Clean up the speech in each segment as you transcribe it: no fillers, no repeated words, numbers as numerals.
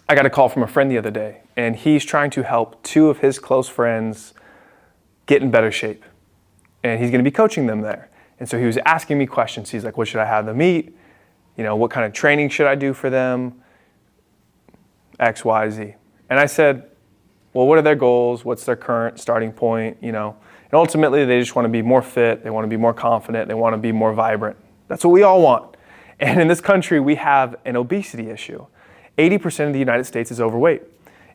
I got a call from a friend the other day, and he's trying to help two of his close friends get in better shape. And he's going to be coaching them there. And so he was asking me questions. He's like, what should I have them eat? What kind of training should I do for them? X, Y, Z. And I said, well, what are their goals? What's their current starting point? And ultimately they just want to be more fit. They want to be more confident. They want to be more vibrant. That's what we all want. And in this country, we have an obesity issue. 80% of the United States is overweight.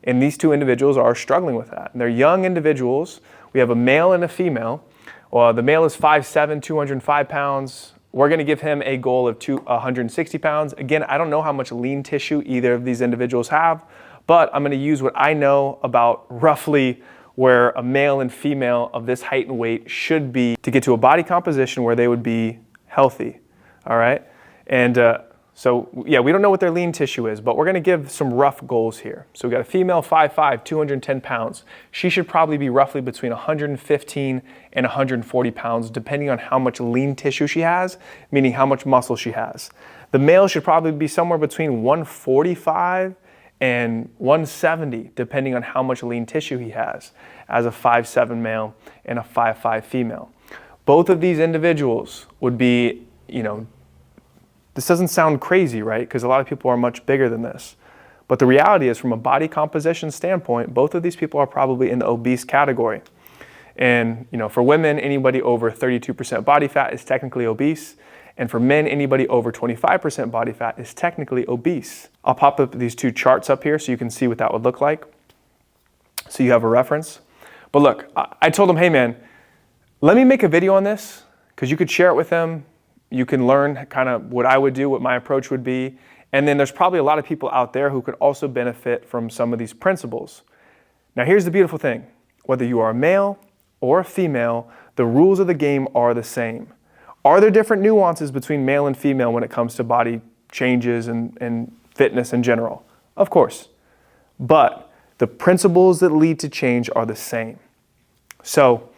And these two individuals are struggling with that. And they're young individuals. We have a male and a female. Well, the male is 5'7", 205 pounds. We're going to give him a goal of 160 pounds. Again, I don't know how much lean tissue either of these individuals have, but I'm going to use what I know about roughly where a male and female of this height and weight should be to get to a body composition where they would be healthy. All right? And so we don't know what their lean tissue is, but we're going to give some rough goals here. So we got a female 5'5", 210 pounds. She should probably be roughly between 115 and 140 pounds, depending on how much lean tissue she has, meaning how much muscle she has. The male should probably be somewhere between 145 and 170, depending on how much lean tissue he has, as a 5'7" male and a 5'5" female. Both of these individuals would be, this doesn't sound crazy, right? Because a lot of people are much bigger than this. But the reality is, from a body composition standpoint, both of these people are probably in the obese category. And for women, anybody over 32% body fat is technically obese. And for men, anybody over 25% body fat is technically obese. I'll pop up these two charts up here so you can see what that would look like, so you have a reference. But look, I told them, hey man, let me make a video on this, because you could share it with them. You can learn kind of what I would do, what my approach would be. And then there's probably a lot of people out there who could also benefit from some of these principles. Now here's the beautiful thing. Whether you are a male or a female, the rules of the game are the same. Are there different nuances between male and female when it comes to body changes and fitness in general? Of course. But the principles that lead to change are the same. So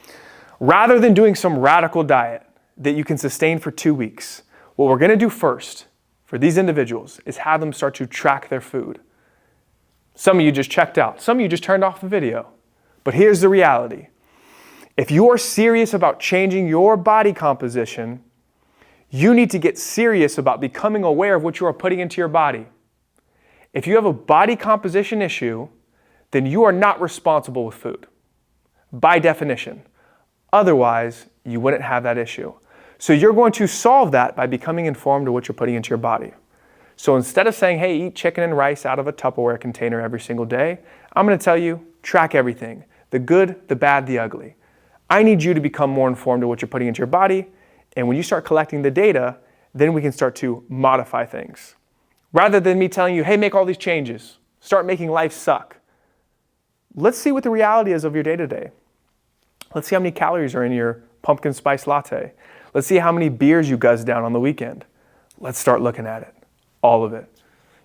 rather than doing some radical diet that you can sustain for 2 weeks, what we're going to do first for these individuals is have them start to track their food. Some of you just checked out. Some of you just turned off the video. But here's the reality. If you are serious about changing your body composition, you need to get serious about becoming aware of what you are putting into your body. If you have a body composition issue, then you are not responsible with food, by definition. Otherwise, you wouldn't have that issue. So you're going to solve that by becoming informed of what you're putting into your body. So instead of saying, hey, eat chicken and rice out of a Tupperware container every single day, I'm going to tell you, track everything. The good, the bad, the ugly. I need you to become more informed of what you're putting into your body. And when you start collecting the data, then we can start to modify things. Rather than me telling you, hey, make all these changes. Start making life suck. Let's see what the reality is of your day-to-day. Let's see how many calories are in your pumpkin spice latte. Let's see how many beers you guzz down on the weekend. Let's start looking at it. All of it.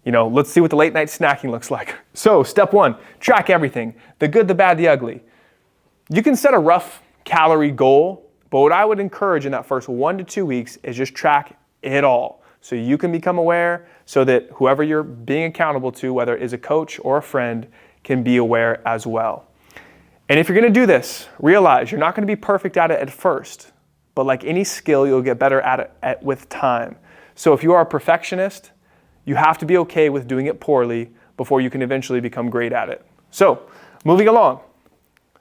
Let's see what the late night snacking looks like. So step 1, track everything. The good, the bad, the ugly. You can set a rough calorie goal, but what I would encourage in that first 1 to 2 weeks is just track it all. So you can become aware, so that whoever you're being accountable to, whether it is a coach or a friend, can be aware as well. And if you're going to do this, realize you're not going to be perfect at it at first, but like any skill, you'll get better at it with time. So if you are a perfectionist, you have to be okay with doing it poorly before you can eventually become great at it. So moving along.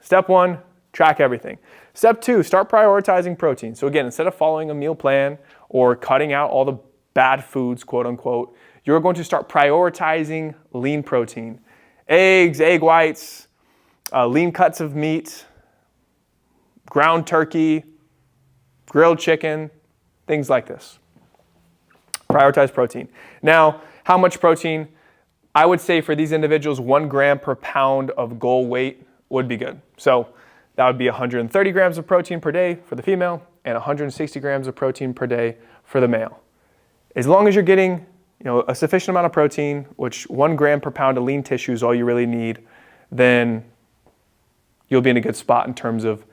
Step 1, track everything. Step 2, start prioritizing protein. So again, instead of following a meal plan or cutting out all the bad foods, quote unquote, you're going to start prioritizing lean protein. Eggs, egg whites, lean cuts of meat, ground turkey, grilled chicken, things like this. Prioritize protein. Now, how much protein? I would say for these individuals, 1 gram per pound of goal weight would be good. So that would be 130 grams of protein per day for the female and 160 grams of protein per day for the male. As long as you're getting a sufficient amount of protein, which 1 gram per pound of lean tissue is all you really need, then you'll be in a good spot in terms of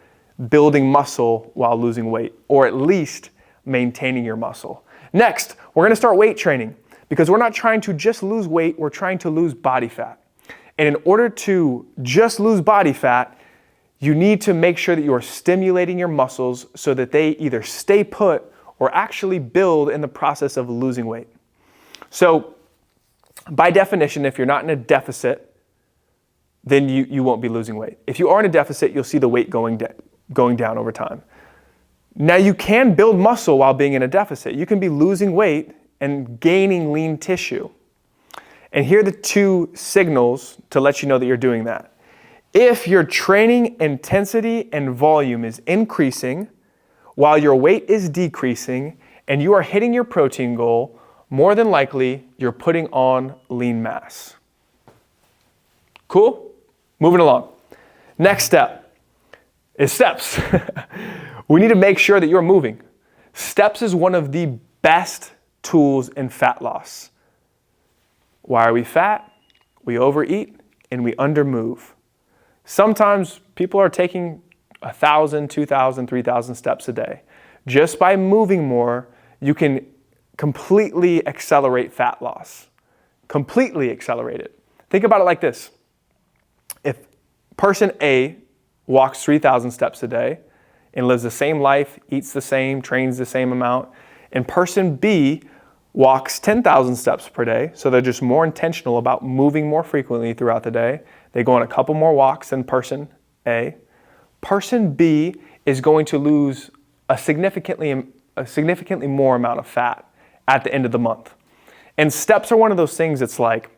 building muscle while losing weight, or at least maintaining your muscle. Next, we're going to start weight training. Because we're not trying to just lose weight, we're trying to lose body fat. And in order to just lose body fat, you need to make sure that you are stimulating your muscles so that they either stay put or actually build in the process of losing weight. So by definition, if you're not in a deficit, then you won't be losing weight. If you are in a deficit, you'll see the weight going down over time. Now you can build muscle while being in a deficit. You can be losing weight and gaining lean tissue. And here are the two signals to let you know that you're doing that. If your training intensity and volume is increasing while your weight is decreasing and you are hitting your protein goal, more than likely you're putting on lean mass. Cool? Moving along. Next step is steps. We need to make sure that you're moving. Steps is one of the best tools in fat loss. Why are we fat? We overeat and we undermove. Sometimes people are taking 1,000, 2,000, 3,000 steps a day. Just by moving more, you can completely accelerate fat loss. Completely accelerate it. Think about it like this. If person A walks 3,000 steps a day and lives the same life, eats the same, trains the same amount, and person B walks 10,000 steps per day, so they're just more intentional about moving more frequently throughout the day. They go on a couple more walks than person A. Person B is going to lose a significantly more amount of fat at the end of the month. And steps are one of those things it's like,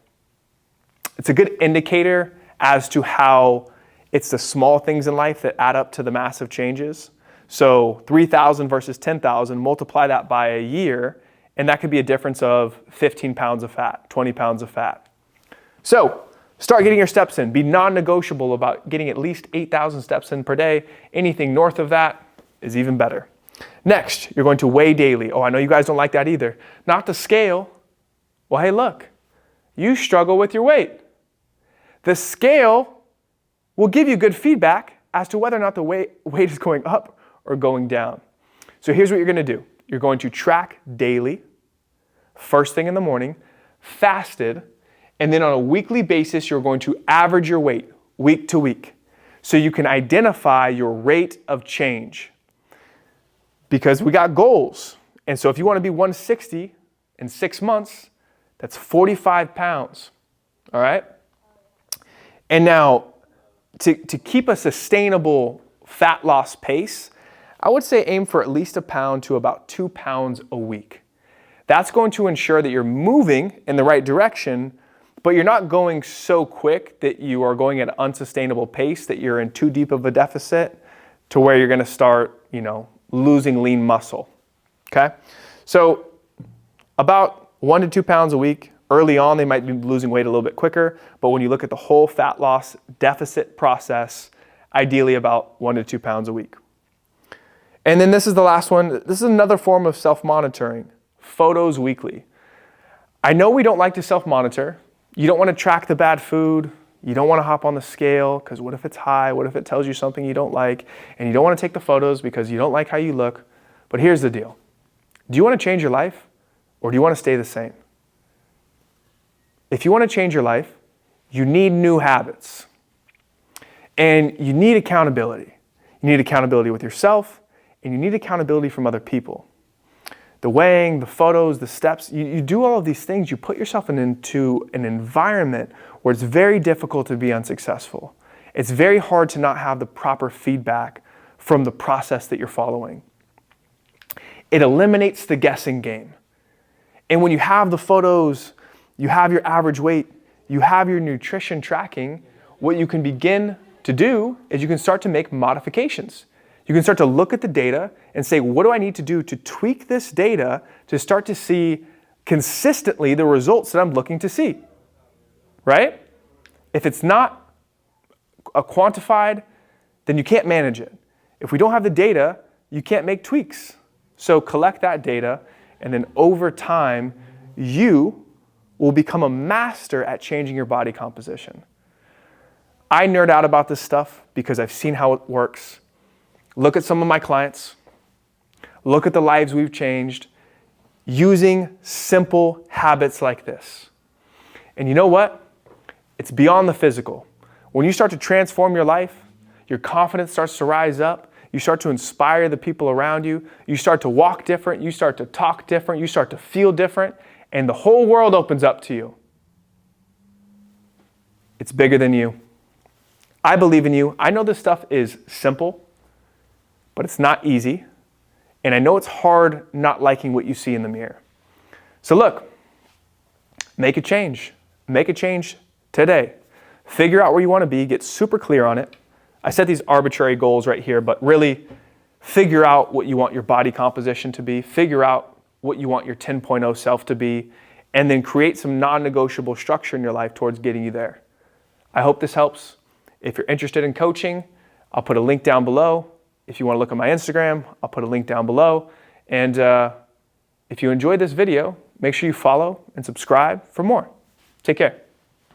it's a good indicator as to how it's the small things in life that add up to the massive changes. So 3,000 versus 10,000, multiply that by a year, and that could be a difference of 15 pounds of fat, 20 pounds of fat. So start getting your steps in. Be non-negotiable about getting at least 8,000 steps in per day. Anything north of that is even better. Next, you're going to weigh daily. Oh, I know you guys don't like that either. Not the scale. Well, hey, look, you struggle with your weight. The scale will give you good feedback as to whether or not the weight is going up or going down. So here's what you're going to do. You're going to track daily, first thing in the morning, fasted, and then on a weekly basis, you're going to average your weight week to week so you can identify your rate of change. Because we got goals. And so if you want to be 160 in 6 months, that's 45 pounds. All right? And now, to keep a sustainable fat loss pace, I would say aim for at least 1 pound to about 2 pounds a week. That's going to ensure that you're moving in the right direction, but you're not going so quick that you are going at an unsustainable pace, that you're in too deep of a deficit to where you're going to start, losing lean muscle. Okay? So about 1 to 2 pounds a week. Early on, they might be losing weight a little bit quicker, but when you look at the whole fat loss deficit process, ideally about 1 to 2 pounds a week. And then this is the last one. This is another form of self-monitoring. Photos weekly. I know we don't like to self-monitor. You don't want to track the bad food. You don't want to hop on the scale because what if it's high? What if it tells you something you don't like? And you don't want to take the photos because you don't like how you look. But here's the deal. Do you want to change your life or do you want to stay the same? If you want to change your life, you need new habits. And you need accountability. You need accountability with yourself, and you need accountability from other people. The weighing, the photos, the steps, you do all of these things, you put yourself into an environment where it's very difficult to be unsuccessful. It's very hard to not have the proper feedback from the process that you're following. It eliminates the guessing game. And when you have the photos, you have your average weight, you have your nutrition tracking, what you can begin to do is you can start to make modifications. You can start to look at the data and say, what do I need to do to tweak this data to start to see consistently the results that I'm looking to see, right? If it's not quantified, then you can't manage it. If we don't have the data, you can't make tweaks. So collect that data, and then over time, you will become a master at changing your body composition. I nerd out about this stuff because I've seen how it works. Look at some of my clients. Look at the lives we've changed. using simple habits like this. And you know what? It's beyond the physical. When you start to transform your life, your confidence starts to rise up. You start to inspire the people around you. You start to walk different. You start to talk different. You start to feel different. And the whole world opens up to you. It's bigger than you. I believe in you. I know this stuff is simple, but it's not easy. And I know it's hard not liking what you see in the mirror. So look, make a change. Make a change today. Figure out where you want to be. Get super clear on it. I set these arbitrary goals right here, but really figure out what you want your body composition to be. Figure out what you want your 10.0 self to be. And then create some non-negotiable structure in your life towards getting you there. I hope this helps. If you're interested in coaching, I'll put a link down below. If you want to look at my Instagram, I'll put a link down below. And if you enjoyed this video, make sure you follow and subscribe for more. Take care.